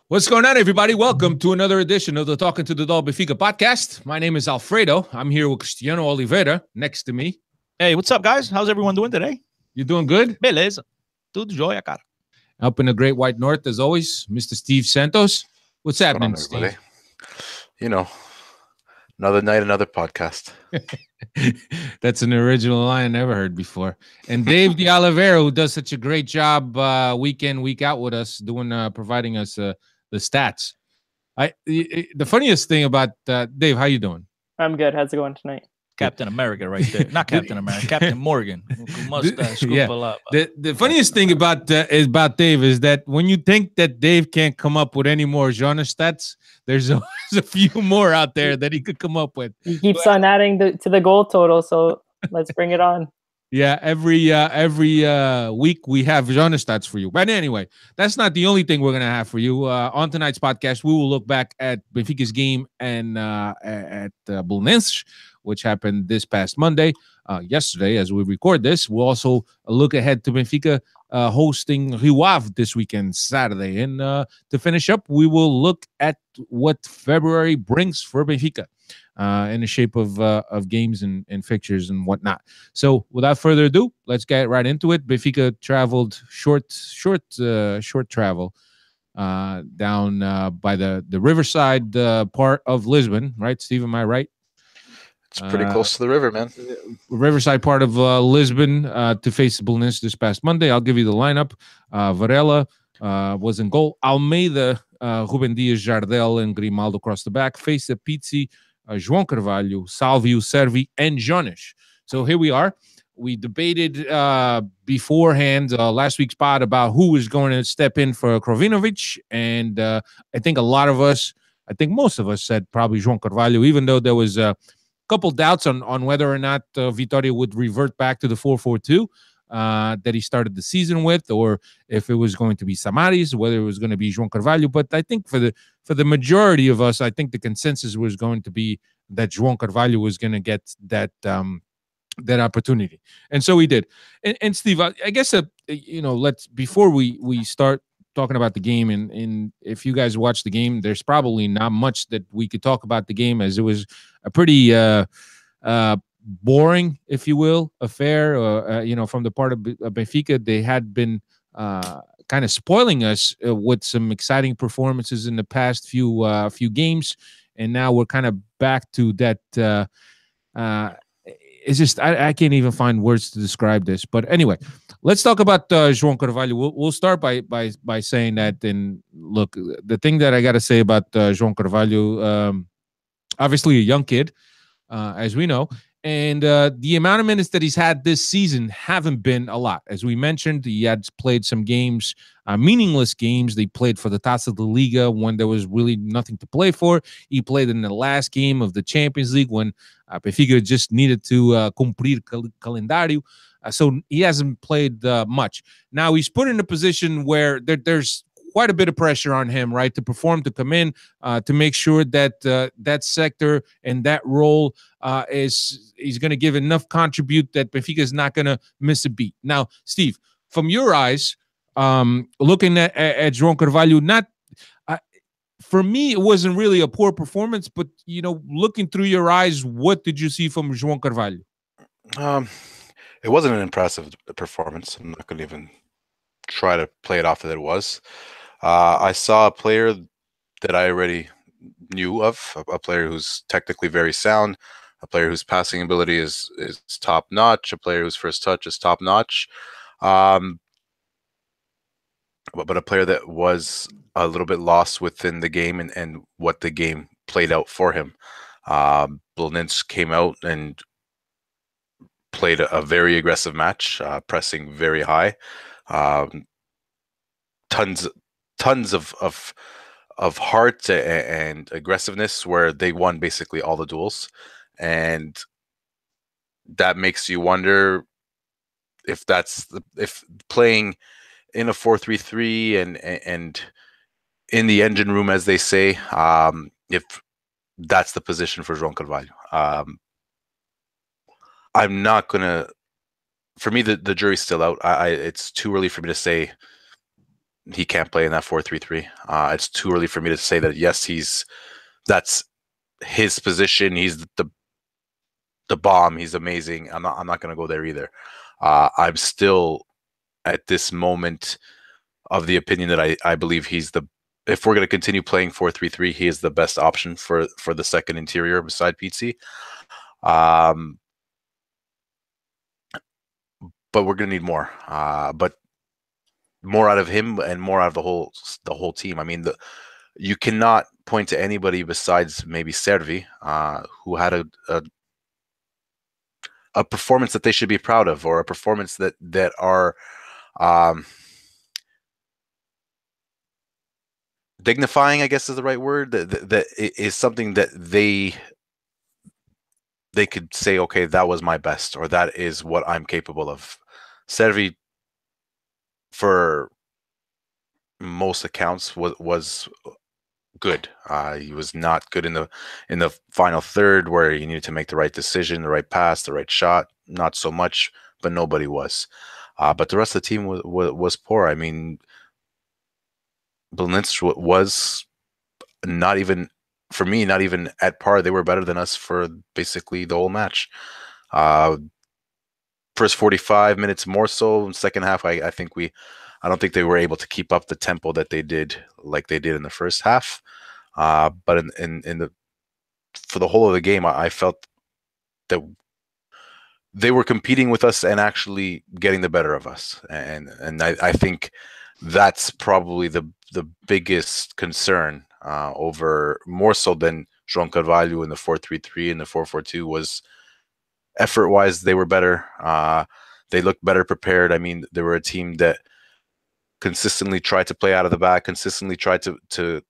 What's going on, everybody? Welcome to another edition of the Talking to the Dog Benfica podcast. My name is Alfredo. I'm here with Cristiano Oliveira next to me. Hey, what's up, guys? How's everyone doing today? You doing good? Beleza. Tudo jóia, cara. Up in the Great White North, as always, Mr. Steve Santos. What's happening, Steve? You know, another night, another podcast. That's an original line I never heard before. And Dave de Oliveira, who does such a great job week in, week out with us, providing us the stats. The funniest thing about Dave, how you doing? I'm good. How's it going tonight? Captain America right there. Not Captain America, Captain Morgan. The funniest thing about Dave is that when you think that Dave can't come up with any more genre stats, there's a few more out there that he could come up with. He keeps on adding to the goal total, so let's bring it on. Yeah, every week we have genre stats for you. But anyway, that's not the only thing we're gonna have for you. On tonight's podcast, we will look back at Benfica's game and at Belenenses, which happened this past Monday, yesterday, as we record this. We'll also look ahead to Benfica hosting Rio Ave this weekend, Saturday. And to finish up, we will look at what February brings for Benfica in the shape of games and fixtures and whatnot. So without further ado, let's get right into it. Benfica traveled short travel down by the riverside part of Lisbon, right, Steve? Am I right? It's pretty close to the river, man. Riverside part of Lisbon to face the Belenenses this past Monday. I'll give you the lineup. Varela was in goal. Almeida, Ruben Dias, Jardel, and Grimaldo across the back. Face the Pizzi, Joao Carvalho, Salvio, Servi, and Jonas. So here we are. We debated beforehand last week's pod about who was going to step in for Krovinovic. And I think most of us said probably Joao Carvalho, even though there was couple doubts on whether or not Vitória would revert back to the 4-4-2 that he started the season with, or if it was going to be Samaris, whether it was going to be Joao Carvalho. But I think for the majority of us, I think the consensus was going to be that Joao Carvalho was going to get that opportunity, and so he did. And Steve, I guess let's before we start talking about the game, and if you guys watch the game, there's probably not much that we could talk about the game, as it was a pretty boring, if you will, affair. From the part of Benfica, they had been kind of spoiling us with some exciting performances in the past few games, and now we're kind of back to that. It's just I can't even find words to describe this. But anyway, let's talk about Joao Carvalho. We'll start by saying that. And look, the thing that I got to say about Joao Carvalho, obviously a young kid, as we know, and the amount of minutes that he's had this season haven't been a lot. As we mentioned, he had played some games, meaningless games. They played for the Taça da Liga when there was really nothing to play for. He played in the last game of the Champions League when Benfica just needed to cumprir calendário. So he hasn't played much. Now he's put in a position where there's quite a bit of pressure on him, right, to perform, to come in, to make sure that that sector and that role he's going to give enough contribute that Benfica is not going to miss a beat. Now, Steve, from your eyes, looking at Joao Carvalho, for me, it wasn't really a poor performance, but looking through your eyes, what did you see from Joao Carvalho? It wasn't an impressive performance. I'm not going to even try to play it off that it was. I saw a player that I already knew of, a player who's technically very sound, a player whose passing ability is top notch, a player whose first touch is top notch, but a player that was a little bit lost within the game and what the game played out for him. Belenenses came out and played a very aggressive match, pressing very high. Tons of heart and aggressiveness, where they won basically all the duels, and that makes you wonder if playing in a 4-3-3 and in the engine room, as they say, if that's the position for Joao Carvalho. I'm not gonna. For me, the jury's still out. It's too early for me to say he can't play in that 4-3-3. It's too early for me to say that yes, that's his position. He's the bomb. He's amazing. I'm not going to go there either. I'm still at this moment of the opinion that I believe if we're going to continue playing 4-3-3, he is the best option for the second interior beside Pizzi. But we're going to need more. But more out of him and more out of the whole team. I mean, you cannot point to anybody besides maybe Servi, who had a performance that they should be proud of, or a performance that are dignifying, I guess is the right word. That is something that they could say, okay, that was my best, or that is what I'm capable of. Servi, for most accounts, was good. He was not good in the final third, where he needed to make the right decision, the right pass, the right shot. Not so much, but nobody was. But the rest of the team was poor. I mean, Belenenses was not even, for me, not even at par. They were better than us for basically the whole match. First 45 minutes more so. Second half, I don't think they were able to keep up the tempo that they did in the first half. But for the whole of the game, I felt that they were competing with us and actually getting the better of us. And I think that's probably the biggest concern, over more so than Joao Carvalho in the 4-3-3 and the 4-4-2, was effort-wise, they were better. They looked better prepared. I mean, they were a team that consistently tried to play out of the back, consistently tried to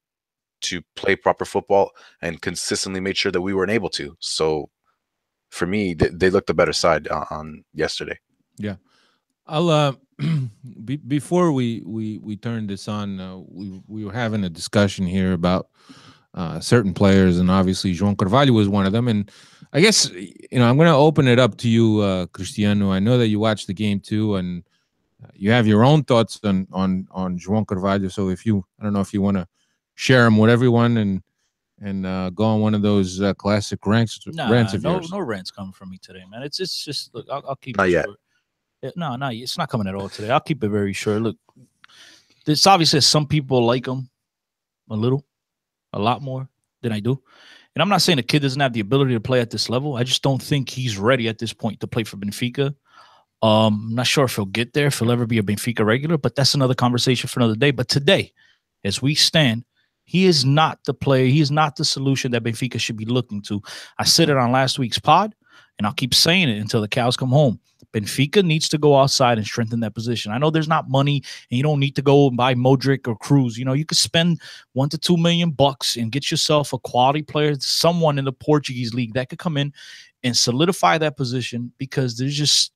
play proper football, and consistently made sure that we weren't able to. So for me, they looked the better side on yesterday. Yeah. I'll before we turn this on, we were having a discussion here about certain players, and obviously Joao Carvalho was one of them. And I guess, I'm going to open it up to you, Cristiano. I know that you watched the game too, and you have your own thoughts on Joao Carvalho. So I don't know if you want to share them with everyone and go on one of those classic rants of yours. No rants coming from me today, man. It's just look, I'll keep not it yet. short. No, it's not coming at all today. I'll keep it very short. Look, it's obvious that some people like him a lot more than I do. And I'm not saying the kid doesn't have the ability to play at this level. I just don't think he's ready at this point to play for Benfica. I'm not sure if he'll get there, if he'll ever be a Benfica regular, but that's another conversation for another day. But today, as we stand, he is not the player. He is not the solution that Benfica should be looking to. I said it on last week's pod, and I'll keep saying it until the cows come home. Benfica needs to go outside and strengthen that position. I know there's not money, and you don't need to go and buy Modric or Cruz. You could spend $1 to $2 million and get yourself a quality player, someone in the Portuguese league that could come in and solidify that position, because there's just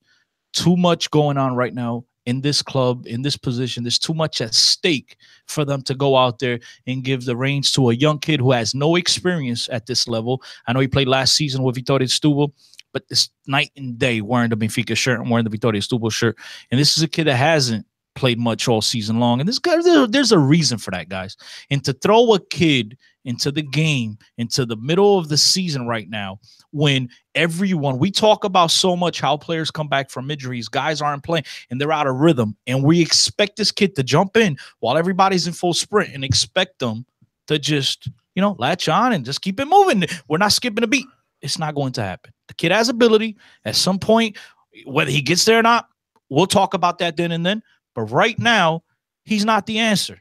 too much going on right now in this club, in this position. There's too much at stake for them to go out there and give the reins to a young kid who has no experience at this level. I know he played last season with Vitória Setúbal, but it's night and day wearing the Benfica shirt and wearing the Vitória Setúbal shirt. And this is a kid that hasn't played much all season long. And this guy, there's a reason for that, guys. And to throw a kid into the game, into the middle of the season right now, when we talk about so much how players come back from injuries, guys aren't playing and they're out of rhythm, and we expect this kid to jump in while everybody's in full sprint and expect them to just, latch on and just keep it moving. We're not skipping a beat. It's not going to happen. The kid has ability. At some point, whether he gets there or not, we'll talk about that then and then. But right now, he's not the answer.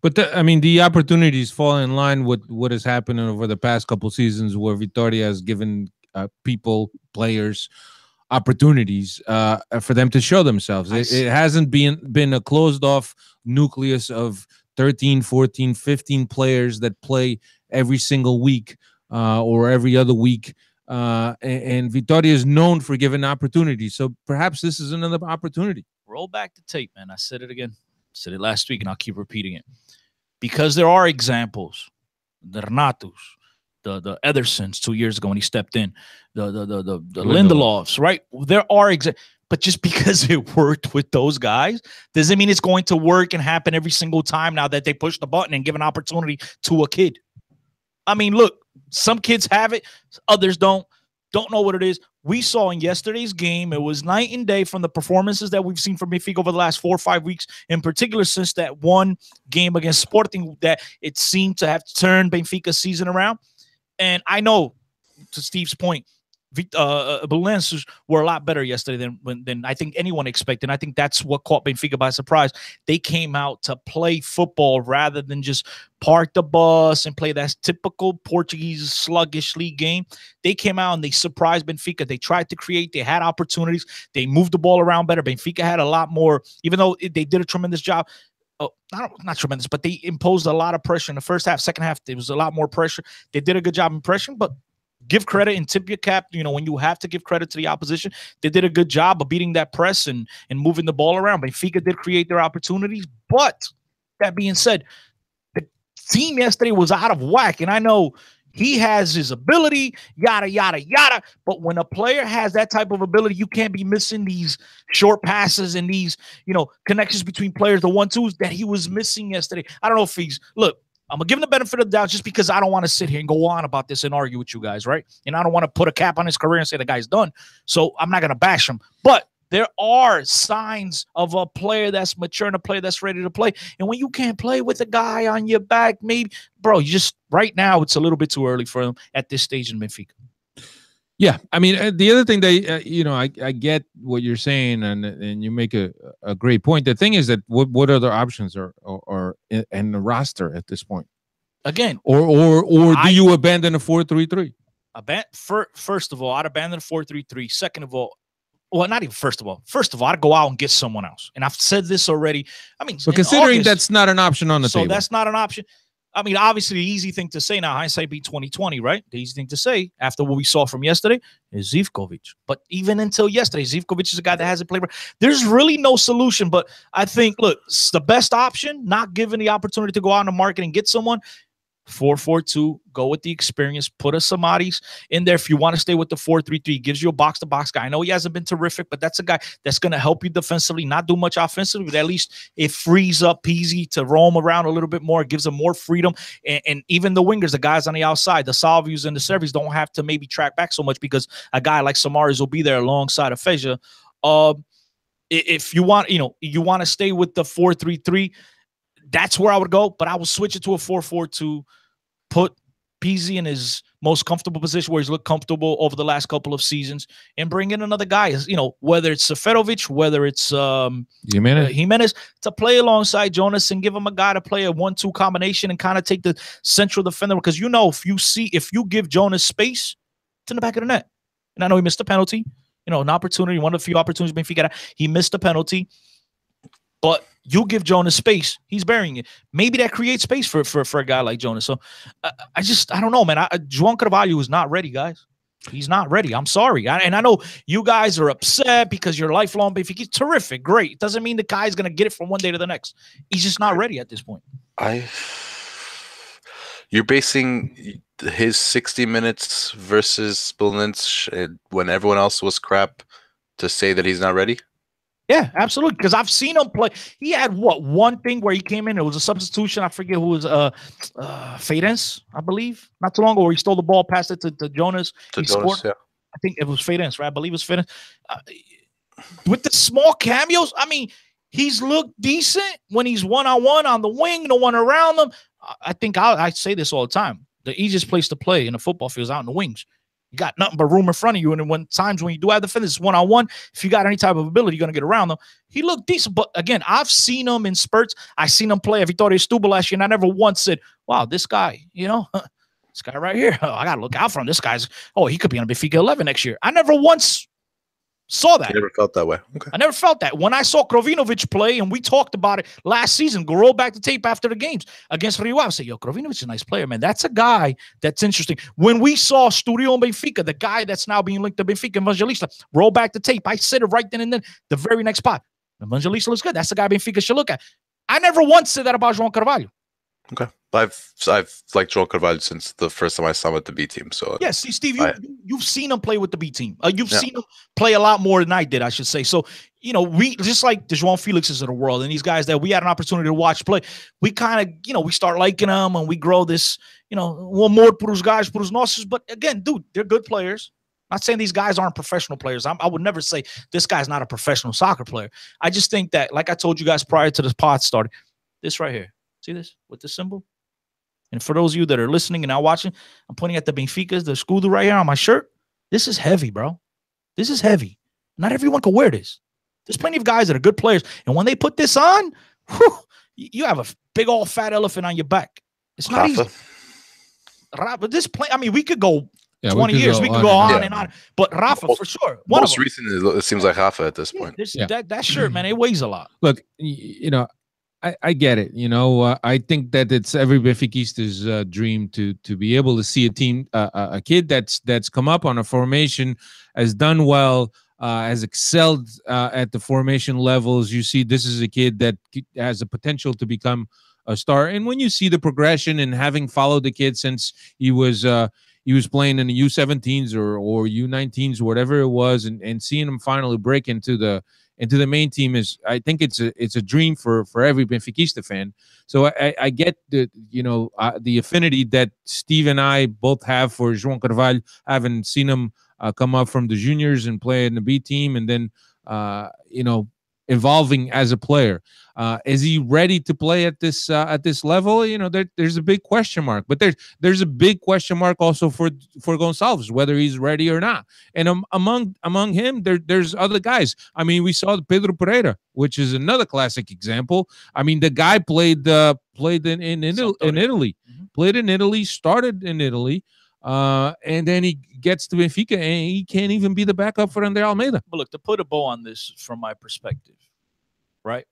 But the opportunities fall in line with what has happened over the past couple seasons, where Vitória has given players opportunities for them to show themselves. It hasn't been a closed off nucleus of 13, 14, 15 players that play every single week or every other week. And Vitória is known for giving opportunities. So perhaps this is another opportunity. Roll back the tape, man. I said it again. I said it last week, and I'll keep repeating it. Because there are examples, the Natas, the Edersons 2 years ago when he stepped in, the Lindelofs, right? There are but just because it worked with those guys doesn't mean it's going to work and happen every single time now that they push the button and give an opportunity to a kid. I mean, look, some kids have it, others don't know what it is. We saw in yesterday's game, it was night and day from the performances that we've seen from Benfica over the last 4 or 5 weeks, in particular since that one game against Sporting that it seemed to have turned Benfica's season around. And I know, to Steve's point, Belenenses were a lot better yesterday than I think anyone expected. And I think that's what caught Benfica by surprise. They came out to play football rather than just park the bus and play that typical Portuguese sluggish league game. They came out and they surprised Benfica. They tried to create. They had opportunities. They moved the ball around better. Benfica had a lot more, even though they did a tremendous job. Oh, not tremendous, but they imposed a lot of pressure in the first half. Second half, there was a lot more pressure. They did a good job in pressure, but give credit and tip your cap, when you have to give credit to the opposition. They did a good job of beating that press and moving the ball around. Benfica did create their opportunities. But that being said, the team yesterday was out of whack. And I know he has his ability, yada, yada, yada. But when a player has that type of ability, you can't be missing these short passes and these, connections between players, the 1-2s that he was missing yesterday. I don't know if look, I'm going to give him the benefit of the doubt just because I don't want to sit here and go on about this and argue with you guys, right? And I don't want to put a cap on his career and say the guy's done. So I'm not going to bash him. But there are signs of a player that's mature and a player that's ready to play. And when you can't play with a guy on your back, maybe, bro, right now it's a little bit too early for him at this stage in Benfica. Yeah, I mean, the other thing that I get what you're saying, and you make a great point. The thing is that what other options are in the roster at this point? Again, or do you abandon a 4-3-3? First of all, I'd abandon a 4-3-3. Second of all, well, not even first of all. First of all, I'd go out and get someone else. And I've said this already. I mean, so considering that's not an option on the table, so that's not an option. I mean, obviously, the easy thing to say now, hindsight be 2020, right? The easy thing to say after what we saw from yesterday is Zivkovic. But even until yesterday, Zivkovic is a guy that hasn't played. There's really no solution. But I think, look, it's the best option, not given the opportunity to go out in the market and get someone. 4-4-2, go with the experience, put a Samaris in there. If you want to stay with the 4-3-3, gives you a box-to-box guy. I know he hasn't been terrific, but that's a guy that's going to help you defensively, not do much offensively, but at least it frees up Pizzi to roam around a little bit more. It gives him more freedom. And even the wingers, the guys on the outside, the Salvius and the Servis don't have to maybe track back so much because a guy like Samaris will be there alongside of Feja. If you want, you want to stay with the 4-3-3, that's where I would go, but I will switch it to a 4-4-2. Put Pizzi in his most comfortable position where he's looked comfortable over the last couple of seasons and bring in another guy, whether it's Seferovic, whether it's Jimenez, to play alongside Jonas and give him a guy to play a 1-2 combination and kind of take the central defender. Because, if you give Jonas space, it's in the back of the net. And I know he missed a penalty, an opportunity, one of the few opportunities Benfica had. He missed a penalty. But you give Jonas space, he's burying it. Maybe that creates space for a guy like Jonas. So I don't know, man. Joao Carvalho is not ready, guys. He's not ready. I'm sorry. And I know you guys are upset because you're lifelong Benfica. He's terrific. Great. It doesn't mean the guy's going to get it from one day to the next. He's just not ready at this point. You're basing his 60 minutes versus Belenenses when everyone else was crap to say that he's not ready? Yeah, absolutely. Because I've seen him play. He had one thing where he came in. It was a substitution. I forget who was Feirense, I believe. Not too long ago, where he stole the ball, passed it to Jonas. He scored. Yeah. I think it was Feirense, right? I believe it was Feirense. With the small cameos, I mean, he's looked decent when he's one-on-one on the wing, no one around him. I think I say this all the time. The easiest place to play in a football field is out in the wings. You got nothing but room in front of you. And when you do have defenders one-on-one, if you got any type of ability, you're going to get around them. He looked decent. But again, I've seen him in spurts. I've seen him play Vitória Setúbal last year, and I never once said, wow, this guy, this guy right here, I got to look out for him. This guy's, he could be on Benfica 11 next year. I never once saw that. I never felt that way. Okay. I never felt that. When I saw Krovinovic play, and we talked about it last season, go roll back the tape after the games against Rio Ave, I say, Krovinovic is a nice player, man. That's a guy that's interesting. When we saw Studio and Benfica, the guy that's now being linked to Benfica, Evangelista, roll back the tape. I said it right then and then, the very next spot. Evangelista looks good. That's the guy Benfica should look at. I never once said that about Joao Carvalho. Okay. I've liked Joao Carvalho since the first time I saw him at the B team. So yeah, see, Steve, you've seen him play with the B team. You've Yeah. seen him play a lot more than I did, I should say. So, we just like the João Felixes of the world and these guys that we had an opportunity to watch play. We kind of, we start liking them and we grow this, um amor pros guys, pros nossos. But again, dude, they're good players. Not saying these guys aren't professional players. I would never say this guy's not a professional soccer player. I just think that, like I told you guys prior to this pod starting, this right here, see this with this symbol? And for those of you that are listening and now watching, I'm pointing at the Benficas, the escudo right here on my shirt. This is heavy, bro. This is heavy. Not everyone can wear this. There's plenty of guys that are good players. And when they put this on, whew, you have a big old fat elephant on your back. It's not Rafa. easy. But this play, I mean, we could go 20 we could years. go We could go on Yeah. and on. But Rafa, for sure. One of Most them. recently, it seems like Rafa at this point. This, Yeah. that shirt, man, it weighs a lot. Look, I get it. I think that it's every Benfiquista's dream to be able to see a team, a kid that's come up on a formation, has done well, has excelled at the formation levels. You see, this is a kid that has the potential to become a star. And when you see the progression and having followed the kid since he was playing in the U17s or U19s, whatever it was, and seeing him finally break into the main team I think it's a dream for every Benfiquista fan. So I get the affinity that Steve and I both have for João Carvalho, having seen him come up from the juniors and play in the B team, and then evolving as a player. Is he ready to play at this level? There's a big question mark, but there's a big question mark also for Gonçalves, whether he's ready or not. And among him, there's other guys. I mean, we saw Pedro Pereira, which is another classic example. I mean, the guy played in Italy, played in Italy, started in Italy. And then he gets to Benfica and he can't even be the backup for Andre Almeida. But look, to put a bow on this from my perspective, right?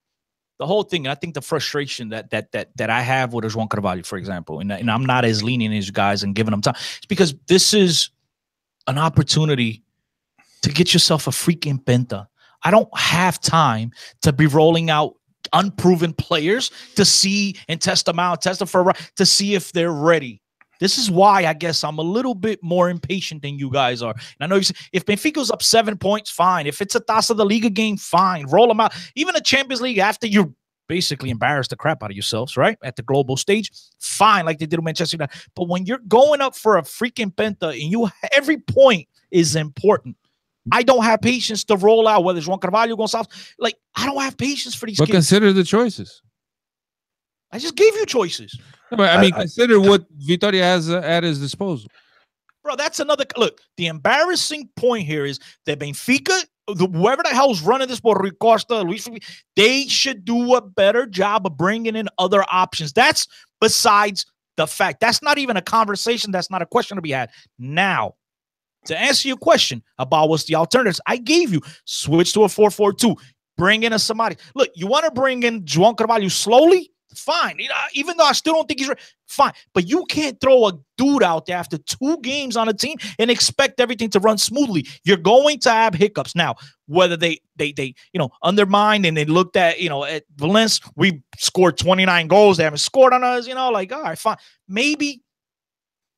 The whole thing, and I think the frustration that I have with João Carvalho, for example, and I'm not as lenient as you guys and giving them time, it's because this is an opportunity to get yourself a freaking penta. I don't have time to be rolling out unproven players to see and test them out, to see if they're ready. This is why I guess I'm a little bit more impatient than you guys are. And I know if Benfica's up 7 points, fine. If it's a Taça da Liga game, fine. Roll them out. Even a Champions League after you basically embarrassed the crap out of yourselves, right? At the global stage, fine, like they did with Manchester United. But when you're going up for a freaking penta and every point is important. I don't have patience to roll out, whether it's João Carvalho, Gonçalves. Like, I don't have patience for these But kids. consider the choices. I just gave you choices. I mean, consider what Vitória has at his disposal. Bro, that's another look. The embarrassing point here is that Benfica, whoever the hell's running this, Rui Costa, Luis, they should do a better job of bringing in other options. That's besides the fact. That's not even a conversation. That's not a question to be had. Now, to answer your question about what's the alternatives, I gave you switch to a 4-4-2. Bring in a somebody. Look, you want to bring in João Carvalho slowly? Fine. Even though I still don't think he's ready, fine. But you can't throw a dude out there after 2 games on a team and expect everything to run smoothly. You're going to have hiccups. Now, whether they undermined and they looked at, at Valence, we scored 29 goals. They haven't scored on us, like, all right, fine. Maybe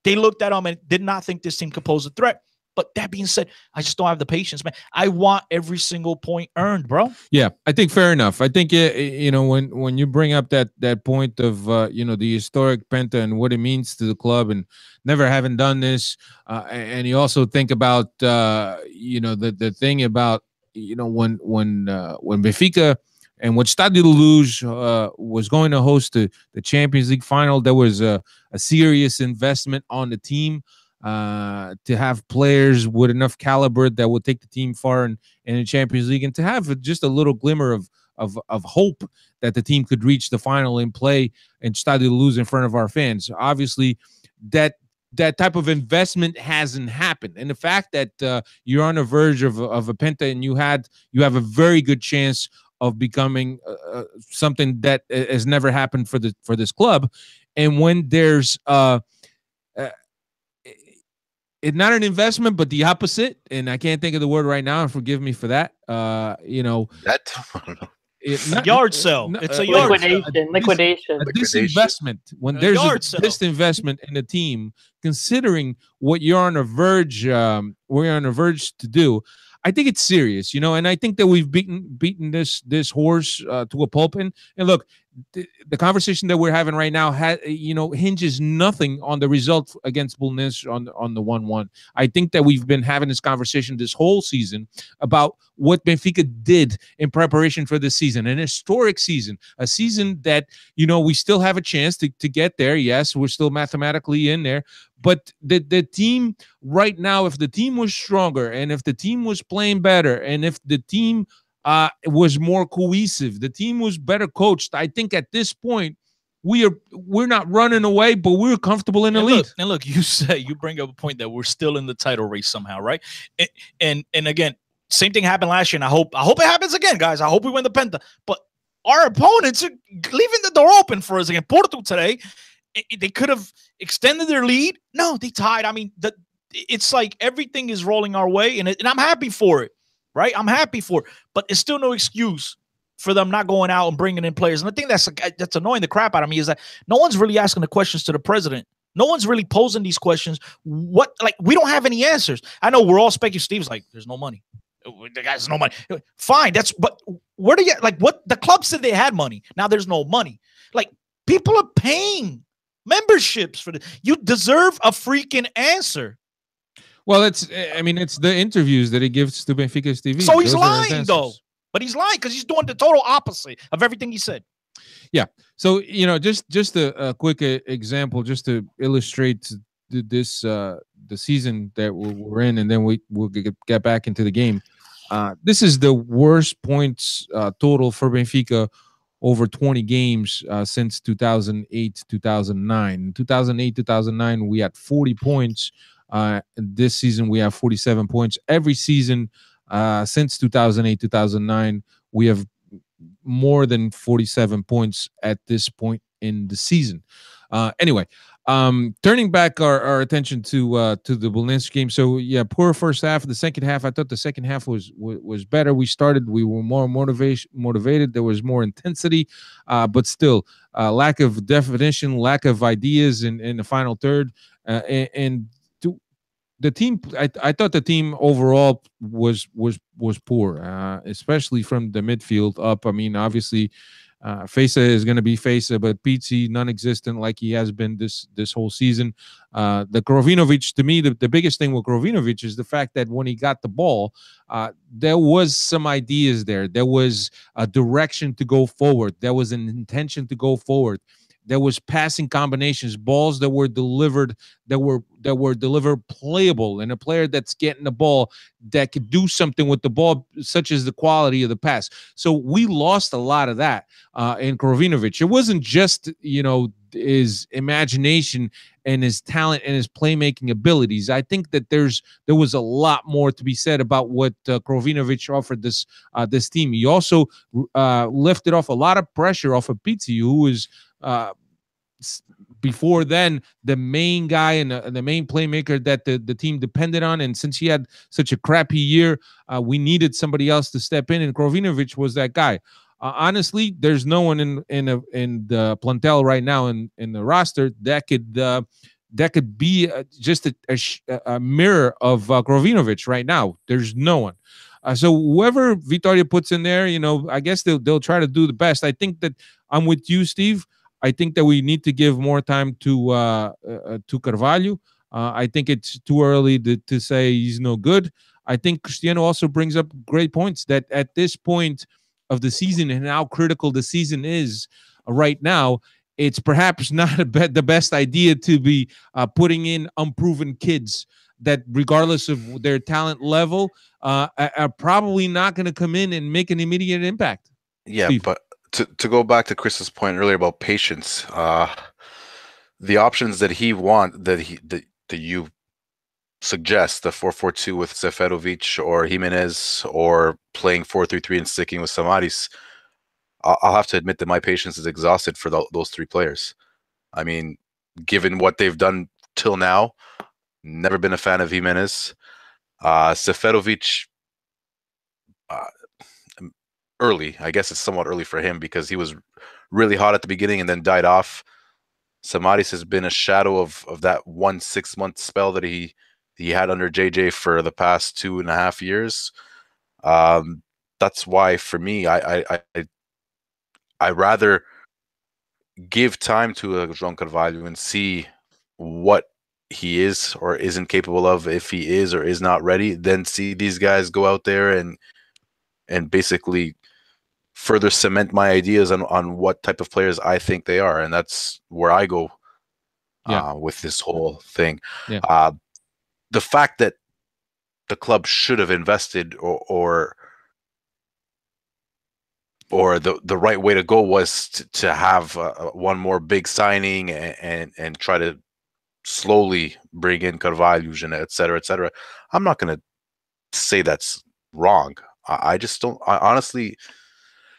they looked at them and did not think this team could pose a threat. But that being said, I just don't have the patience, man. I want every single point earned, bro. Yeah, I think fair enough. I think when you bring up that point of the historic penta and what it means to the club and never having done this, and you also think about the thing about when Benfica and when Stade de Luz was going to host the Champions League final, there was a serious investment on the team. To have players with enough caliber that will take the team far in the Champions League, and to have just a little glimmer of hope that the team could reach the final and play and Stade de Luz in front of our fans. Obviously, that type of investment hasn't happened, and the fact that you're on the verge of a penta and you have a very good chance of becoming something that has never happened for this club, and when there's it's not an investment, but the opposite. And I can't think of the word right now. And forgive me for that. That I don't know. Yard sale. It's a yard sale. Liquidation. A disinvestment. When there's a yard sale. disinvestment in the team, considering what you're on a verge, to do, I think it's serious, and I think that we've beaten this horse to a pulp. And look, the conversation that we're having right now hinges nothing on the result against Belenenses on the 1-1. I think that we've been having this conversation this whole season about what Benfica did in preparation for this season, an historic season, a season that we still have a chance to get there. Yes, we're still mathematically in there, but the team right now, if the team was stronger and if the team was playing better and if the team was more cohesive, the team was better coached, I think at this point we're not running away, but we're comfortable in the lead. Look, you bring up a point that we're still in the title race somehow, right? And again, same thing happened last year, and I hope it happens again, guys. I hope we win the Penta. But our opponents are leaving the door open for us again. Porto today, they could have extended their lead. No, they tied. I mean, it's like everything is rolling our way, and I'm happy for it. Right, I'm happy for it, but it's still no excuse for them not going out and bringing in players. And I think that's annoying the crap out of me is that no one's really asking the questions to the president. No one's really posing these questions. We don't have any answers. I know we're all speculating. Steve's like, there's no money. The guy's no money. Fine, but where do you what the club said they had money? Now there's no money. Like, people are paying memberships for this. You deserve a freaking answer. Well, it's the interviews that he gives to Benfica's TV. So he's lying, though. But he's lying because he's doing the total opposite of everything he said. Yeah. So, just a quick example, just to illustrate the season that we're in, and then we'll get back into the game. This is the worst points total for Benfica over 20 games since 2008, 2009. In 2008, 2009, we had 40 points. This season we have 47 points. Every season since 2008, 2009, we have more than 47 points at this point in the season. Anyway, turning back our attention to the Belenenses game. So yeah, poor first half. The second half, I thought the second half was better. We were more motivated. There was more intensity, but still lack of definition, lack of ideas in the final third, and the team, I thought the team overall was poor, especially from the midfield up. I mean, obviously, Fesa is going to be Fesa, but Pizzi non-existent like he has been this whole season. The Krovinovic, to me, the biggest thing with Krovinovic is the fact that when he got the ball, there was some ideas there. There was a direction to go forward. There was an intention to go forward. There was passing combinations, balls that were delivered, that were delivered playable, and a player that's getting the ball that could do something with the ball, such as the quality of the pass. So we lost a lot of that in Krovinovic. It wasn't just his imagination and his talent and his playmaking abilities. I think that there was a lot more to be said about what Krovinovic offered this team. He also lifted off a lot of pressure off of Pizzi, who was before then the main guy and the main playmaker that the team depended on. And since he had such a crappy year, we needed somebody else to step in, and Krovinovic was that guy. Honestly, there's no one in the plantel right now in the roster that could be just a mirror of Krovinovic right now. There's no one. So whoever Vitória puts in there, I guess they'll try to do the best. I think that I'm with you, Steve. I think that we need to give more time to Carvalho. I think it's too early to say he's no good. I think Cristiano also brings up great points that at this point of the season and how critical the season is right now, it's perhaps not the best idea to be putting in unproven kids that, regardless of their talent level, are probably not going to come in and make an immediate impact. Yeah, Steve. But to go back to Chris's point earlier about patience, the options that you suggest, the 4-4-2 with Seferovic or Jimenez, or playing 4-3-3 and sticking with Samaris, I'll have to admit that my patience is exhausted for those three players. I mean, given what they've done till now, never been a fan of Jimenez. Seferovic, early. I guess it's somewhat early for him because he was really hot at the beginning and then died off. Samaris has been a shadow of that 1 6-month spell that he had under JJ for the past 2.5 years. That's why for me, I rather give time to Joao Carvalho and see what he is or isn't capable of, if he is or is not ready, then see these guys go out there and basically further cement my ideas on what type of players I think they are. And that's where I go with this whole thing. Yeah. The fact that the club should have invested or the right way to go was to have one more big signing and try to slowly bring in Carvalho, et cetera, et cetera. I'm not going to say that's wrong. I just don't. Honestly,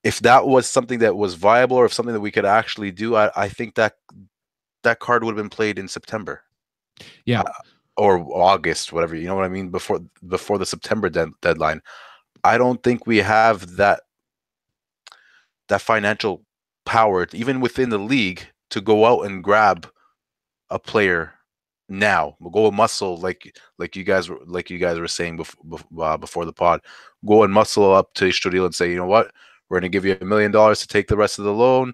if that was something that was viable or if something that we could actually do, I think that card would have been played in September. Yeah. Or August, whatever. You know what I mean? Before the September deadline. I don't think we have that financial power, even within the league, to go out and grab a player now. We'll go and muscle like you guys were saying before the pod. Go and muscle up to Estoril and say, you know what, we're going to give you $1 million to take the rest of the loan.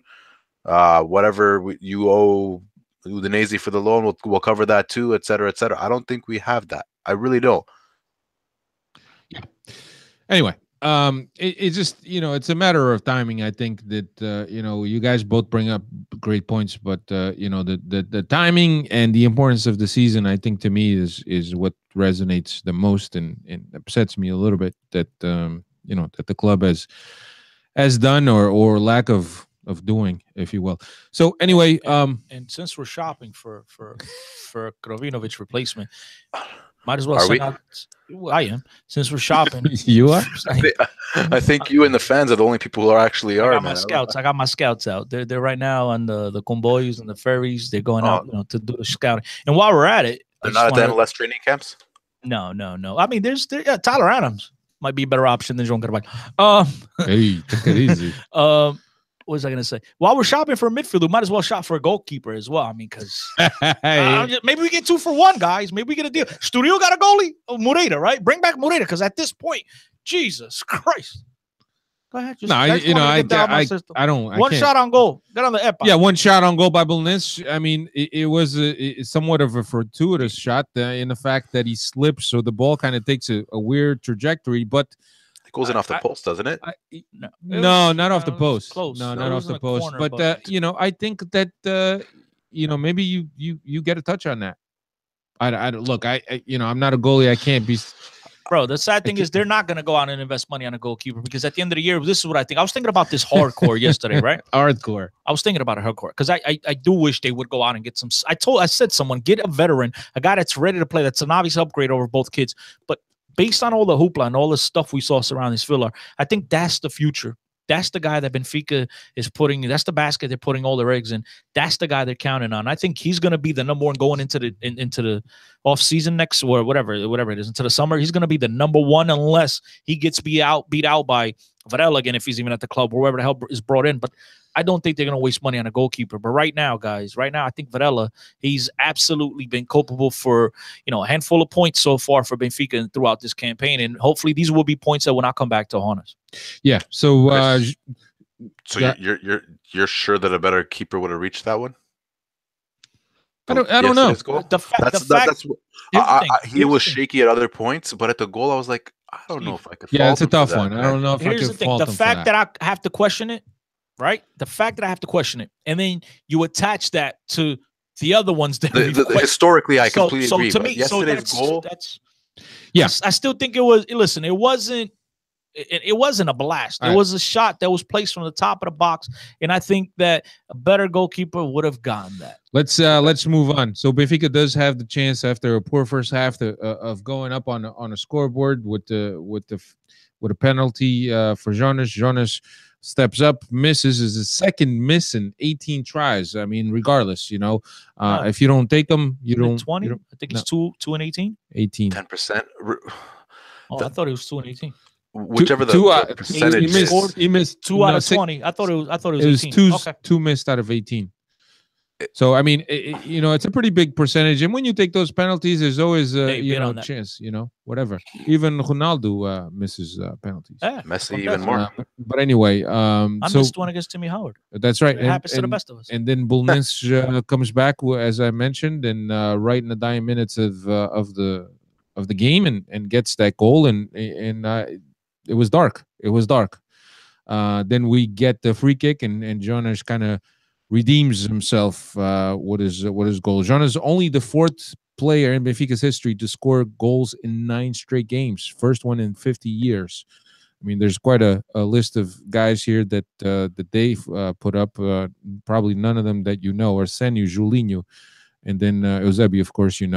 Whatever you owe Udinese for the loan, we'll cover that too, et cetera, et cetera. I don't think we have that. I really don't. Yeah. Anyway, it just, it's a matter of timing. I think that you guys both bring up great points, but the timing and the importance of the season, I think, to me is what resonates the most and upsets me a little bit that that the club has done or lack of doing, if you will. So anyway, and since we're shopping for Krovinovic replacement, might as well send out. I am. Since we're shopping, you are. I think you and the fans are the only people who actually are. I got my scouts out. They're right now on the convoys and the ferries. They're going out, to do the scouting. And while we're at it, they're not at the MLS training camps. No. I mean, there's Tyler Adams might be a better option than Joao Carvalho. Hey, take it easy. What was I going to say? While we're shopping for a midfielder, we might as well shop for a goalkeeper as well. I mean, because maybe we get 2 for 1, guys. Maybe we get a deal. Studio got a goalie? Oh, Moreira, right? Bring back Moreira, because at this point, Jesus Christ. Go ahead. I don't. One shot on goal. Get on the EPA. Yeah, one shot on goal by Belenenses. I mean, it was somewhat of a fortuitous shot in the fact that he slips, so the ball kind of takes a weird trajectory, but it goes in off the post, doesn't it? No, not off the post. Close. No, not off the post. But I think that maybe you get a touch on that. I look. I'm not a goalie. I can't be. Bro, the sad thing is they're not going to go out and invest money on a goalkeeper because at the end of the year, this is what I think. I was thinking about this hardcore yesterday, right? Hardcore. I was thinking about a hardcore because I do wish they would go out and get some. I said someone, get a veteran, a guy that's ready to play. That's an obvious upgrade over both kids. But based on all the hoopla and all the stuff we saw surrounding this filler, I think that's the future. That's the guy that Benfica is putting. That's the basket they're putting all their eggs in. That's the guy they're counting on. I think he's going to be the number one going into the off season next or whatever it is into the summer. He's going to be the number one unless he gets beat out by Varela again if he's even at the club or wherever the hell is brought in. But I don't think they're going to waste money on a goalkeeper. But right now, guys, I think Varela, he's absolutely been culpable for, a handful of points so far for Benfica throughout this campaign. And hopefully these will be points that will not come back to haunt us. Yeah. So, you're sure that a better keeper would have reached that one? I don't know. He was shaky at other points, but at the goal, I was like, I don't know if I could. Yeah, it's a tough one. I don't know if I could fault him. The fact that I have to question it. Right? The fact that I have to question it. And then you attach that to the other ones that historically, I completely agree. To me, yesterday's goal. Yes, I still think it was. Listen, it wasn't a blast. It was a shot that was placed from the top of the box. And I think that a better goalkeeper would have gotten that. Let's move on. So Benfica does have the chance after a poor first half of going up on a scoreboard with a penalty for Jonas. Jonas steps up, misses, is his second miss in 18 tries. I mean, regardless, if you don't take them, you don't. 20? I think it's 2 and 18. 18. 10%. I thought it was 2 and 18. whichever Two, the percentage he is. missed 2 out no, of 20. I thought it was it was 18. Okay. two missed out of 18. So I mean, it's a pretty big percentage, and when you take those penalties, there's always Hey, bid on that. chance, whatever. Even Ronaldo misses penalties. Yeah, Messi even more. But anyway, I so missed one against Timmy Howard. that's right. It happens to the best of us. And then Belenenses comes back, as I mentioned, and right in the dying minutes of the game, and gets that goal, and it was dark. It was dark. Then we get the free kick, and Jonas kind of redeems himself with his goal. Jonas is only the fourth player in Benfica's history to score goals in 9 straight games. First one in 50 years. I mean, there's quite a list of guys here that they put up. Probably none of them that Arsenu, Julinho, and then Eusebi, of course, I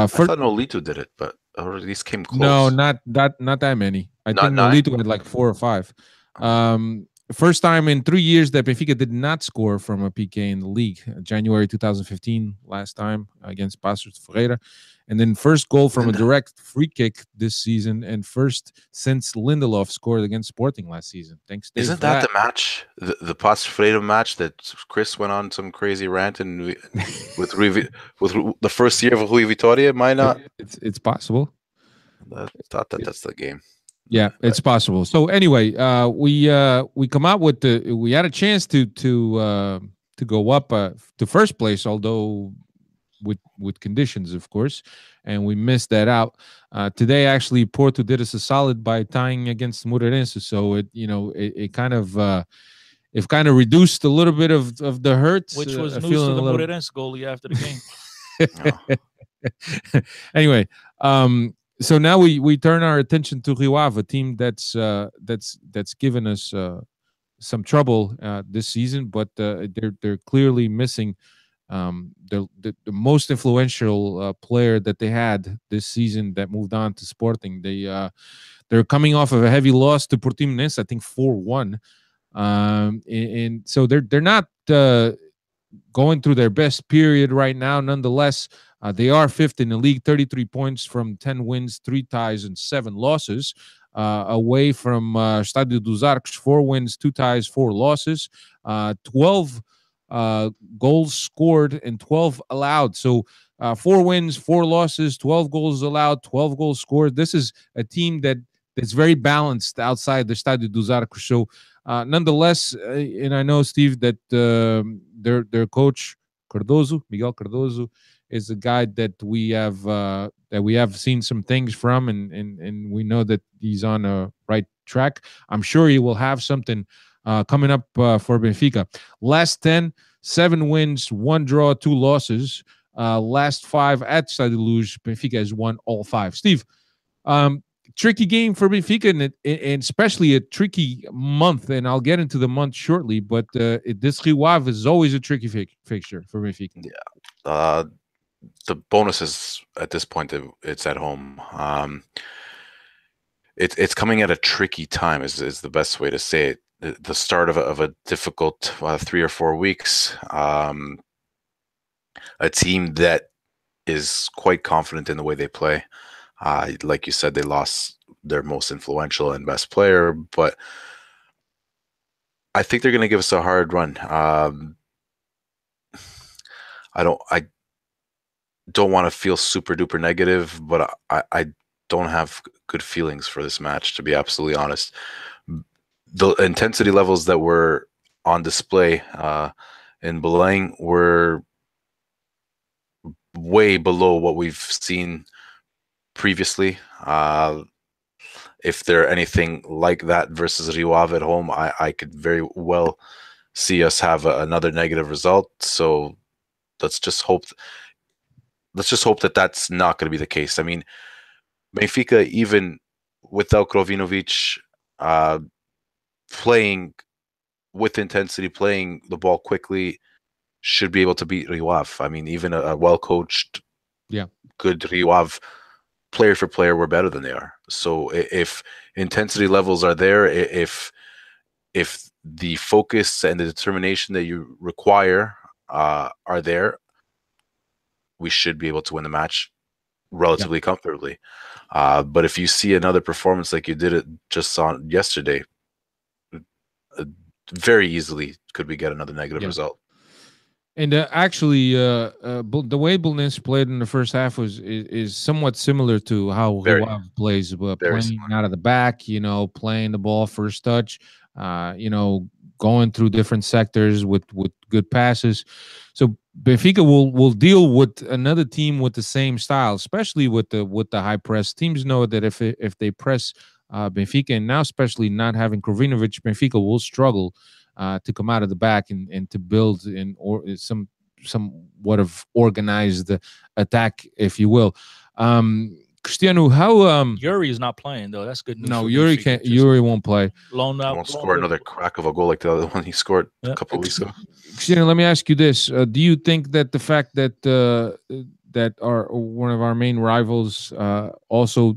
thought Nolito did it, but or at least came close. No, not that many. I think Nolito had like 4 or 5. First time in 3 years that Benfica did not score from a PK in the league. January 2015, last time against Passos Ferreira. And then first goal from a direct free kick this season, and first since Lindelof scored against Sporting last season. Thanks, Dave. Isn't that the match, the Passos Ferreira match that Chris went on some crazy rant and with the first year of Rui Vitória? Might not. It's possible. I thought that's the game. Yeah, it's possible. So anyway, we come out with we had a chance to go up to first place, although with conditions, of course, and we missed that out. Today, actually, Porto did us a solid by tying against Moreirense, so it kind of reduced a little bit of the hurt, which was news to the Moreirense goalie after the game. Anyway, so now we turn our attention to Rio Ave, a team that's given us some trouble this season, but they're clearly missing the most influential player that they had this season that moved on to Sporting. They're coming off of a heavy loss to Portimonense, I think 4-1, and so they're not going through their best period right now. Nonetheless, they are 5th in the league, 33 points from 10 wins, 3 ties, and 7 losses. Away from Estádio dos Arcos, 4 wins, 2 ties, 4 losses, 12 goals scored and 12 allowed. So 4 wins, 4 losses, 12 goals allowed, 12 goals scored. This is a team that's very balanced outside the Estádio dos Arcos. So nonetheless, and I know, Steve, that their coach Miguel Cardoso, is a guy that we have seen some things from, and we know that he's on a right track. I'm sure he will have something coming up for Benfica. Last 10, 7 wins, 1 draw, 2 losses. Last 5 at Stade Luge, Benfica has won all 5. Steve, tricky game for Benfica, and especially a tricky month, and I'll get into the month shortly, but this Rio Ave is always a tricky fixture for Benfica. Yeah. The bonus is, at this point, it's at home. It's coming at a tricky time is the best way to say it. The start of a difficult 3 or 4 weeks. A team that is quite confident in the way they play. Like you said, they lost their most influential and best player, but I think they're going to give us a hard run. I don't want to feel super duper negative, but I don't have good feelings for this match, to be absolutely honest. The intensity levels that were on display in Belém were way below what we've seen previously. If they're anything like that versus Rio Ave at home, I could very well see us have another negative result. So let's just hope that that's not going to be the case. I mean, Benfica, even without Krovinovic, playing with intensity, playing the ball quickly, should be able to beat Rio Ave. I mean, even a well-coached, good Rio Ave, player for player, we're better than they are. So if intensity levels are there, if the focus and the determination that you require are there, we should be able to win the match. relatively comfortably. But if you see another performance like you did it just on yesterday, very easily could we get another negative result. And actually, the way Belenenses played in the first half is somewhat similar to how Rio Ave plays, playing out of the back, playing the ball first touch, going through different sectors with good passes. So Benfica will deal with another team with the same style, especially with the high press. Teams know that if they press Benfica, and now especially not having Krovinovic, Benfica will struggle to come out of the back and to build somewhat of organized attack, if you will. Cristiano, how Yuri is not playing though. That's good news. No, Yuri can't. Yuri won't play. Loan out. He won't score another crack of a goal like the other one he scored a couple of weeks ago. Cristiano, let me ask you this: do you think that the fact that that one of our main rivals also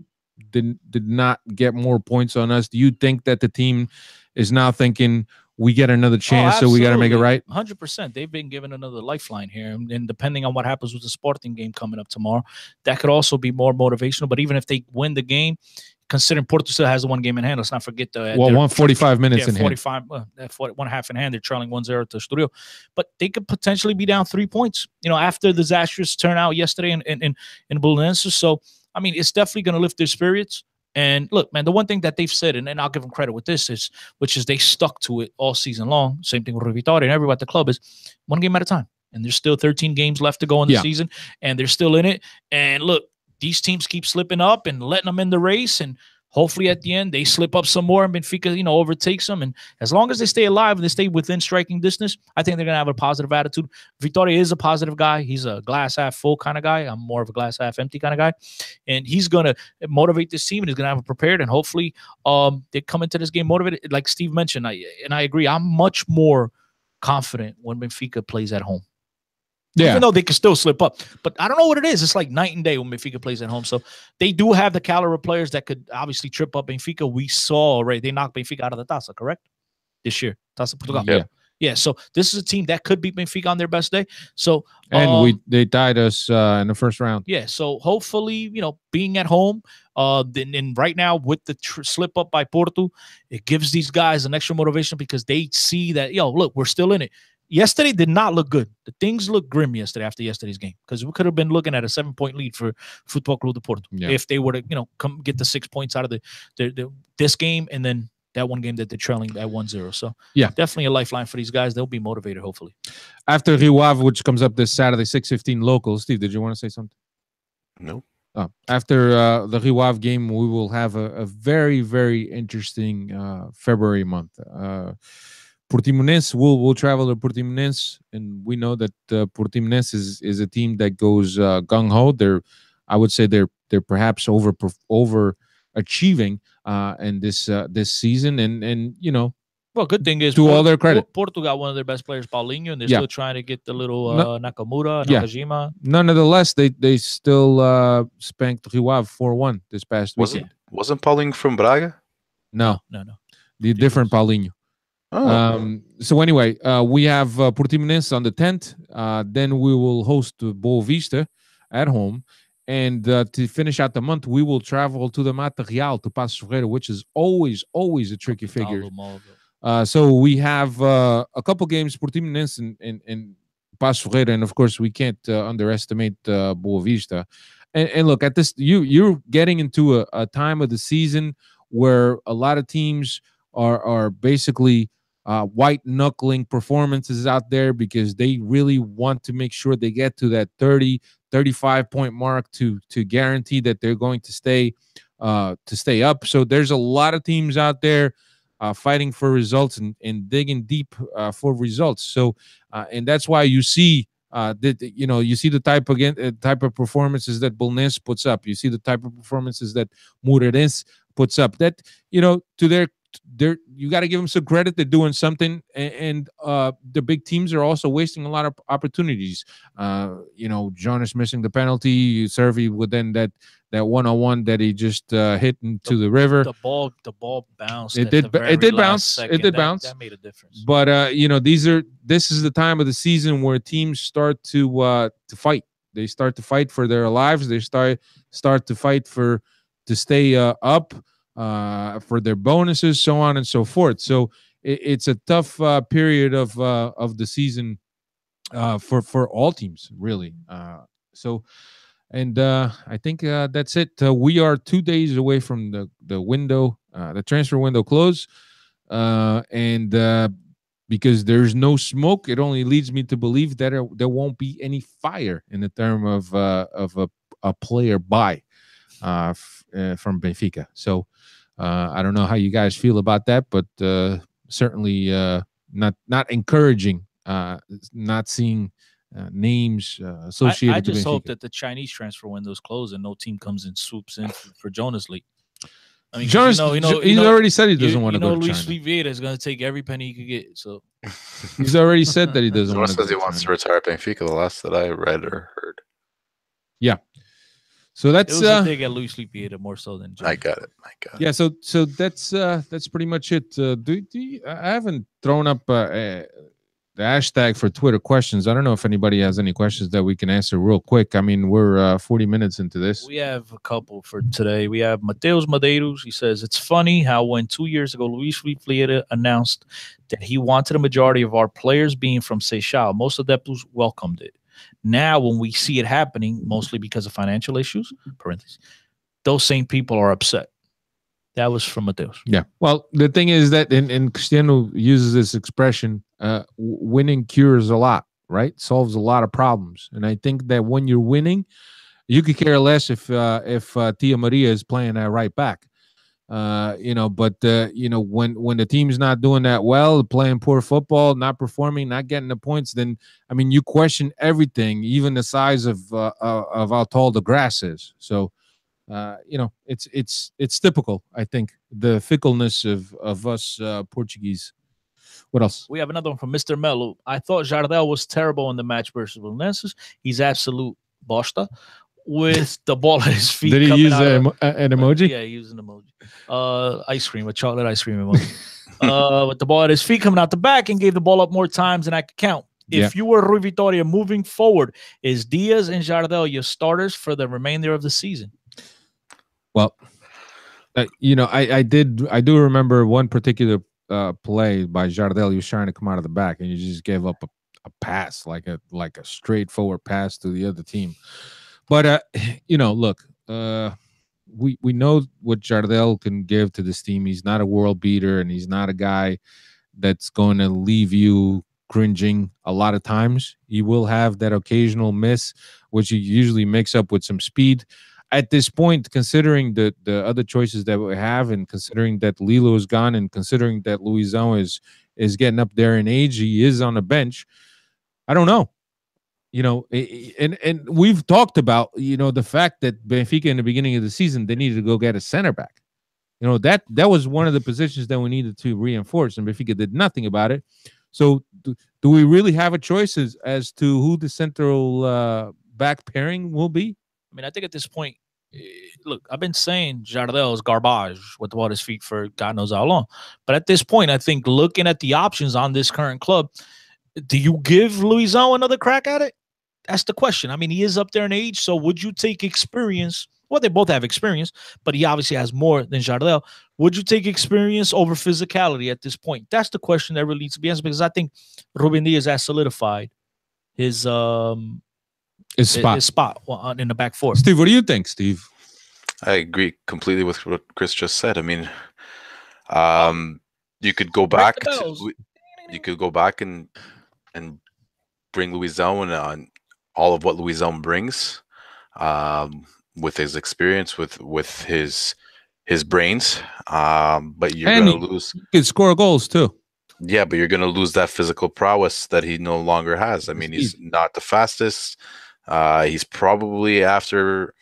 did not get more points on us, do you think that the team is now thinking we get another chance, so we got to make it right? 100%. They've been given another lifeline here, and depending on what happens with the Sporting game coming up tomorrow, that could also be more motivational. But even if they win the game, considering Porto still has the one game in hand, let's not forget the 145 minutes in 45, hand. 1 half in hand. They're trailing 1-0 to Estoril, but they could potentially be down 3 points. After the disastrous turnout yesterday in Belenenses. So I mean, it's definitely going to lift their spirits. And look, man, the one thing that they've said, and I'll give them credit with this, which is they stuck to it all season long. Same thing with Vitória and everybody at the club, is one game at a time. And there's still 13 games left to go in the season, and they're still in it. And look, these teams keep slipping up and letting them in the race, and hopefully at the end they slip up some more and Benfica, overtakes them. And as long as they stay alive and they stay within striking distance, I think they're going to have a positive attitude. Vitória is a positive guy. He's a glass half full kind of guy. I'm more of a glass half empty kind of guy. And he's going to motivate this team, and he's going to have it prepared. And hopefully they come into this game motivated. Like Steve mentioned, I agree. I'm much more confident when Benfica plays at home. Yeah. Even though they can still slip up. But I don't know what it is. It's like night and day when Benfica plays at home. So they do have the caliber of players that could obviously trip up Benfica. We saw already. They knocked Benfica out of the Taça, correct? This year. Taça Portugal. Yeah. So this is a team that could beat Benfica on their best day. So they tied us in the first round. Yeah. So hopefully, being at home, and right now with the slip up by Porto, it gives these guys an extra motivation because they see that, look, we're still in it. Yesterday did not look good. The things looked grim yesterday after yesterday's game, because we could have been looking at a 7-point lead for Futebol Clube de Porto if they were to, come get the 6 points out of this game and then that one game that they're trailing at 1-0. So definitely a lifeline for these guys. They'll be motivated, hopefully. After Rio Ave, which comes up this Saturday, 6:15 local. Steve, did you want to say something? No. After the Rio Ave game, we will have a very, very interesting February month. Portimonense will travel to Portimonense, and we know that Portimonense is a team that goes gung ho. I would say they're perhaps overachieving in this season, and well, good thing is to all their credit, Porto got one of their best players, Paulinho, and they're still trying to get the little Nakamura, Nakajima. Nonetheless, they still spanked Rio Ave 4-1 this past weekend. Wasn't Paulinho from Braga? No. The different Paulinho. So anyway, we have Portimonense on the 10th. Then we will host Boa Vista at home. And to finish out the month, we will travel to the Mata Real, to Passos Ferreira, which is always a tricky figure. So we have a couple games, Portimonense and Passos Ferreira. And, of course, we can't underestimate Boa Vista. And look, at this, you're getting into a time of the season where a lot of teams are basically white-knuckling performances out there because they really want to make sure they get to that 30-35 point mark to guarantee that they're going to stay up. So there's a lot of teams out there fighting for results and digging deep for results. So and that's why you see you see the type of performances that Belenenses puts up. You see the type of performances that Moreirense puts up. That to their you got to give them some credit. They're doing something, and the big teams are also wasting a lot of opportunities. Jonas missing the penalty, Servi with then that 1-on-1 that he just hit into the river. The ball bounced. It did bounce. It did bounce. That made a difference. But this is the time of the season where teams start to fight. They start to fight for their lives. They start to fight to stay up, for their bonuses, so on and so forth. So it's a tough period of the season for all teams, really. So, and I think that's it. We are 2 days away from the window, the transfer window close, and because there's no smoke, it only leads me to believe that there won't be any fire in the term of a player buy from Benfica. So I don't know how you guys feel about that, but certainly not encouraging. Not seeing names associated. I to just Benfica. hope that the Chinese transfer window's closed and no team comes and swoops in for Jonas League. I mean, Jonas, he's already said he doesn't want to go to Luis China. Vieira is going to take every penny he could get. So he's already said that he doesn't want to go says to he wants to China. retire at Benfica, the last that I read or heard. Yeah. So that's it was a dig at Luis Vieira more so than Jonas. I got it. Yeah, so that's pretty much it. I haven't thrown up the hashtag for Twitter questions. I don't know if anybody has any questions that we can answer real quick. I mean, we're 40 minutes into this. We have a couple for today. We have Mateus Madeiros. He says, it's funny how when 2 years ago, Luis Vieira announced that he wanted a majority of our players being from Seixal, most adeptos welcomed it. Now, when we see it happening, mostly because of financial issues, parentheses, those same people are upset. That was from Mateus. Yeah. Well, the thing is that, and Cristiano uses this expression, winning cures a lot, right? Solves a lot of problems. And I think that when you're winning, you could care less if Tia Maria is playing at right back. But when the team's not doing that well, playing poor football, not performing, not getting the points, then I mean, you question everything, even the size of how tall the grass is. So, it's typical. I think the fickleness of us Portuguese. What else? We have another one from Mr. Melo. I thought Jardel was terrible in the match versus Belenenses. He's absolute bosta. With the ball at his feet. Did he use an emoji? Yeah, he used an emoji. Ice cream, a chocolate ice cream emoji. With the ball at his feet coming out the back and gave the ball up more times than I could count. If you were Rui Vitória moving forward, is Diaz and Jardel your starters for the remainder of the season? Well, I do remember one particular play by Jardel. He was trying to come out of the back, and he just gave up a pass, like a straightforward pass to the other team. But look, we know what Jardel can give to this team. He's not a world beater, and he's not a guy that's going to leave you cringing a lot of times. He will have that occasional miss, which he usually makes up with some speed. At this point, considering the other choices that we have, and considering that Lilo is gone, and considering that Luizão is getting up there in age, he is on the bench. I don't know. And we've talked about, the fact that Benfica in the beginning of the season, they needed to go get a center back. That was one of the positions that we needed to reinforce, and Benfica did nothing about it. So do we really have a choice as to who the central back pairing will be? I mean, I think at this point, look, I've been saying Jardel is garbage with the ball at his feet for God knows how long. But at this point, I think looking at the options on this current club, do you give Luizão another crack at it? That's the question. I mean, he is up there in age, so would you take experience? Well, they both have experience, but he obviously has more than Jardel. Would you take experience over physicality at this point? That's the question that really needs to be answered, because I think Ruben Diaz has solidified his spot in the back four. Steve, what do you think, Steve? I agree completely with what Chris just said. I mean, you could go back and bring Luizão on all of what Luizão brings, with his experience, with his brains. But you're going to lose. He can score goals too. Yeah, but you're going to lose that physical prowess that he no longer has. I mean, he's not the fastest. He's probably after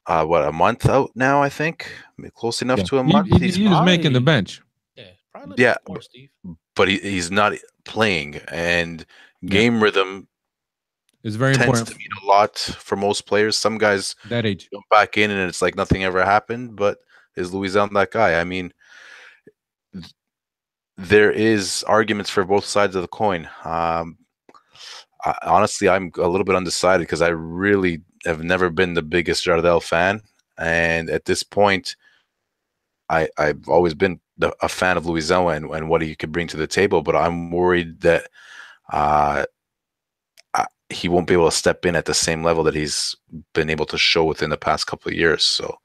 a month out now, I think. Close enough to a month. He's making the bench. Yeah, probably more, Steve. But he's not playing, and game rhythm is very tends important. to mean a lot for most players. Some guys that age jump back in and it's like nothing ever happened, but is Luizão that guy? I mean, there is arguments for both sides of the coin. honestly, I'm a little bit undecided because I really have never been the biggest Jardel fan, and at this point, I've always been a fan of Luizão and what he could bring to the table. But I'm worried that he won't be able to step in at the same level that he's been able to show within the past couple of years. So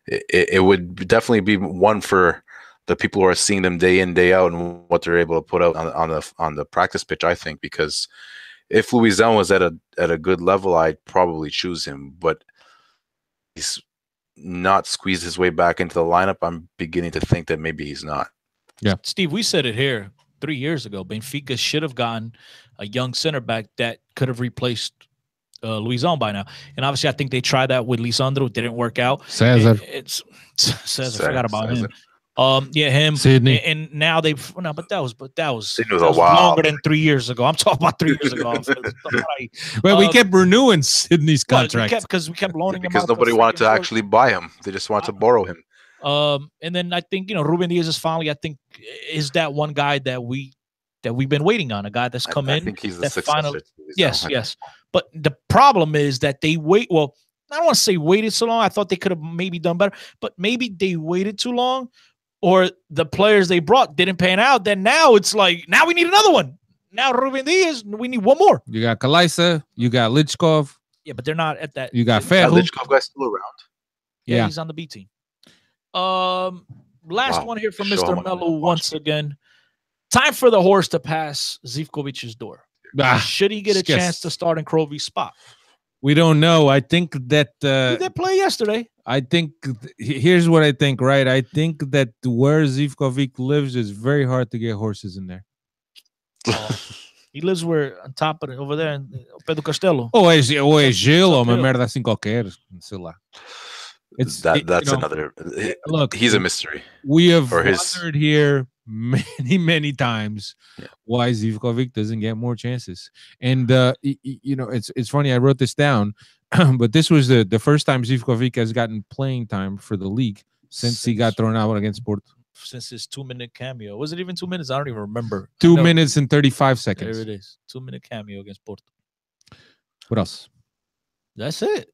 it would definitely be one for the people who are seeing them day in, day out, and what they're able to put out on the practice pitch. I think, because if Luizão was at a good level, I'd probably choose him. But he's not squeezed his way back into the lineup. I'm beginning to think that maybe he's not. Yeah, Steve, we said it here 3 years ago. Benfica should have gotten a young center back that could have replaced Luizão by now. And obviously, I think they tried that with Lisandro. It didn't work out. Cesar. Cesar. Forgot about him. Yeah, him. Sydney. And now they've but that was longer than 3 years ago. I'm talking about 3 years ago. Well, we kept renewing Sydney's contract because we kept loaning him because out nobody wanted to actually buy him. They just wanted to borrow him. And then I think Ruben Diaz is finally. I think is that one guy that we've been waiting on, a guy that's come in. I think he's the successor. Yes. But the problem is that they wait. Well, I don't want to say waited so long. I thought they could have maybe done better, but maybe they waited too long, or the players they brought didn't pan out. Then now it's like, now we need another one. Now Ruben Diaz, we need one more. You got Kalajsa, you got Lichkov. Yeah, but they're not at that. You got Ferro. Lichkov guy's still around. Yeah, he's on the B team. Last one here from Mr. Mello once again. Time for the horse to pass Zivkovic's door. Should he get a chance to start in Krovi's spot? We don't know. I think that he did play yesterday. I think here's what I think, right? I think that where Zivkovic lives is very hard to get horses in there. He lives on top of it, over there in Pedro Castelo. Ou é gelo, ou uma merda assim qualquer, sei lá. That's another. Look, he's a mystery. We have wondered here many times why Zivkovic doesn't get more chances. And it's funny. I wrote this down, but this was the first time Zivkovic has gotten playing time for the league since he got thrown out against Porto. Since his 2-minute cameo. Was it even 2 minutes? I don't even remember. 2 minutes and 35 seconds. There it is. 2-minute cameo against Porto. What else? That's it.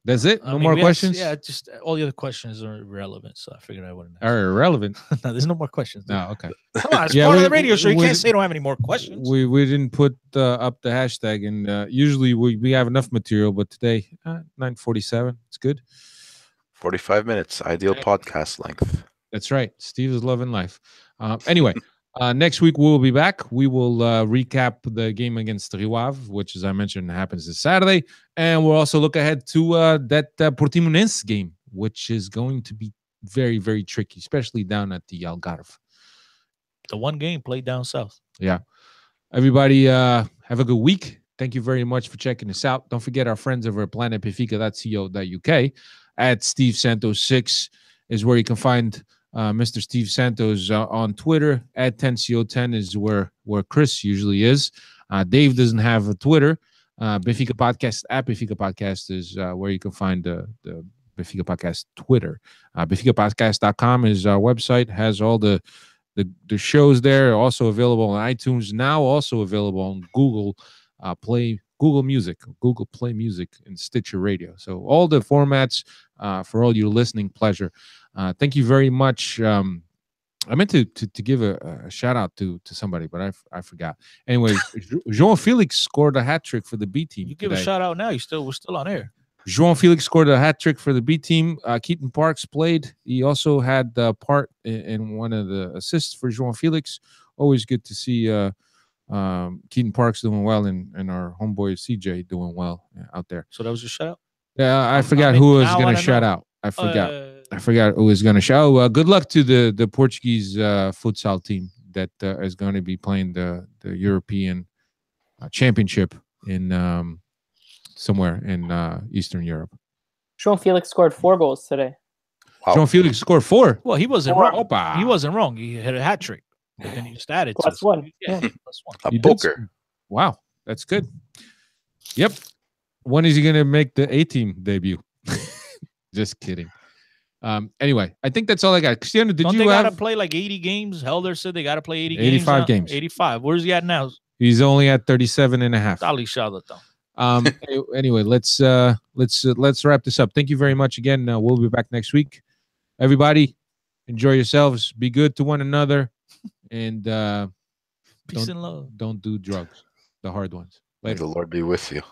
No more questions? Just all the other questions are irrelevant, so I figured I wouldn't. Are irrelevant? No, there's no more questions. No, okay. Come on, it's part of the radio show. You can't say you don't have any more questions. We didn't put up the hashtag, and usually we have enough material, but today, 9:47. It's good. 45 minutes, ideal podcast length. That's right. Steve is loving life. Anyway. Next week, we'll be back. We will recap the game against Rio Ave, which, as I mentioned, happens this Saturday. And we'll also look ahead to that Portimonense game, which is going to be very, very tricky, especially down at the Algarve. The one game played down south. Yeah. Everybody, have a good week. Thank you very much for checking us out. Don't forget our friends over at planetbenfica.co.uk. At Steve Santos 6 is where you can find Mr. Steve Santos on Twitter. At Tencio10 is where Chris usually is. Dave doesn't have a Twitter. Benfica Podcast at Benfica Podcast is where you can find the Benfica Podcast Twitter. BenficaPodcast.com is our website. Has all the shows there. Also available on iTunes. Now also available on Google Play, Google Music, Google Play Music, and Stitcher Radio. So all the formats for all your listening pleasure. Thank you very much. I meant to give a shout out to somebody, but I forgot. Anyway, João Felix scored a hat trick for the B team. You give a shout out now. We're still on air. João Felix scored a hat trick for the B team. Keaton Parks played. He also had part in one of the assists for João Felix. Always good to see Keaton Parks doing well and our homeboy CJ doing well out there. So that was your shout out? Yeah, I forgot who was going to shout out. I forgot who was going to shout. Good luck to the Portuguese futsal team that is going to be playing the European Championship in somewhere in Eastern Europe. João Felix scored 4 goals today. Wow. João Felix scored 4. Well, he wasn't wrong. Opa. He wasn't wrong. He had a hat trick. But then he just added plus one. Yeah, plus one. A poker. Wow, that's good. Yep. When is he going to make the A team debut? Just kidding. Anyway, I think that's all I got. Cristiano, did Don't you they have gotta play like 80 games? Helder said they gotta play 80 85 games. 85. Where's he at now? He's only at 37.5. Tá lixado, então. Anyway, let's wrap this up. Thank you very much again. We'll be back next week. Everybody, enjoy yourselves. Be good to one another, and Peace and love. don't do drugs, the hard ones. May Later. the Lord be with you.